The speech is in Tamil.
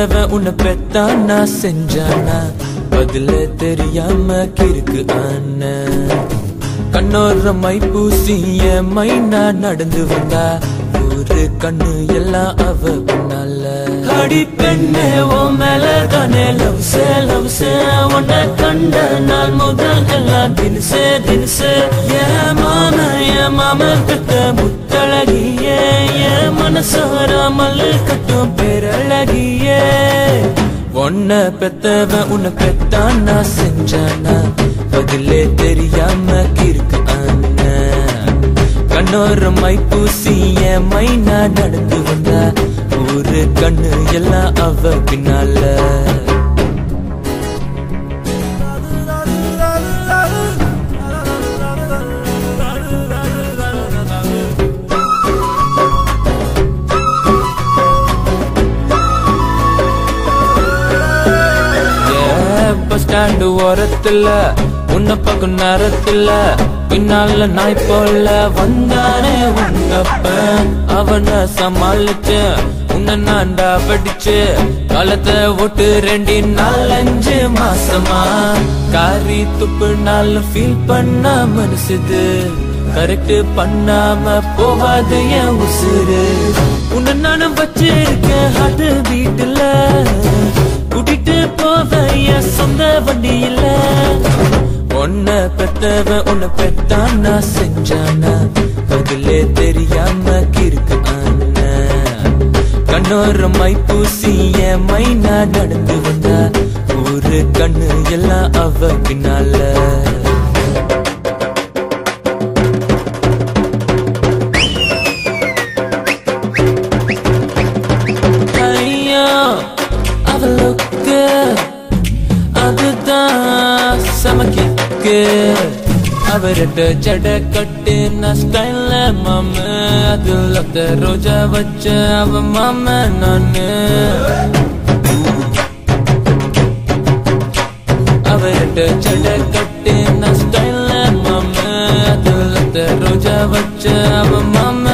பெத்தவன் உன்னை பெத்தானா செஞ்சானா பதிலே தெரியாம கிறுக்கு ஆன கண்ணோர மை பூசிய மைனா நடந்து வந்தா ஒரு கண்ணு எல்லாம் அவ பின்னால அடி பெண்ணே ஓ மேல தானே லவ்ஸே உன்னை கண்ட நாள் முதல் எல்லாம் தினசே என் மாம கிட்ட முத்தழகியே என் மனசாராமல் கட்டும் பேரழகியே உன்னை பெத்தவன் உன்னை பெத்தானா செஞ்சானா பதிலே தெரியாம கிறுக்கு ஆன கண்ணோர மை பூசிய மைனா நடந்து வந்தா ஒரு கண்ணு எல்லாம் அவ பின்னால பஸ் ஸ்டாண்டு ஓரத்துல உன்னை பக்கம் நேரத்துல பின்னால நாய் போல வந்தானே உங்கப்ப அவனை சமாளிச்சு உன்னை நான்டா படிச்சு காலத்தை ஓட்டு 2 4 மாசமா காரி துப்பு நாள் ஃபீல் பண்ண மனசுது கரெக்ட் பண்ணாம போகாது என் உசுறு உன்னை நானும் வச்சிருக்கேன் ஹார்ட் பீட்ல கூட்டிட்டு போவ என் சொந்த வண்டியில உன்னை பெத்தவன் உன்னை பெத்தானா செஞ்சானா பதிலே தெரியாம கிறுக்கு ஆன கண்ணோர மை பூசிய மைனா நடந்து வந்தா ஒரு கண்ணு எல்லாம் அவ பின்னால ஐயோ அவளுக்கு அதுதான் சமக்கிக்கு அவர்கிட்ட ஜட கட்டு நான் ஸ்டைல மாம அதுல ரோஜா வச்ச அவ மாம நானு அவர்கிட்ட ஜட கட்டு நான் ஸ்டைல மாம அதுல ரோஜா வச்ச அவ மாம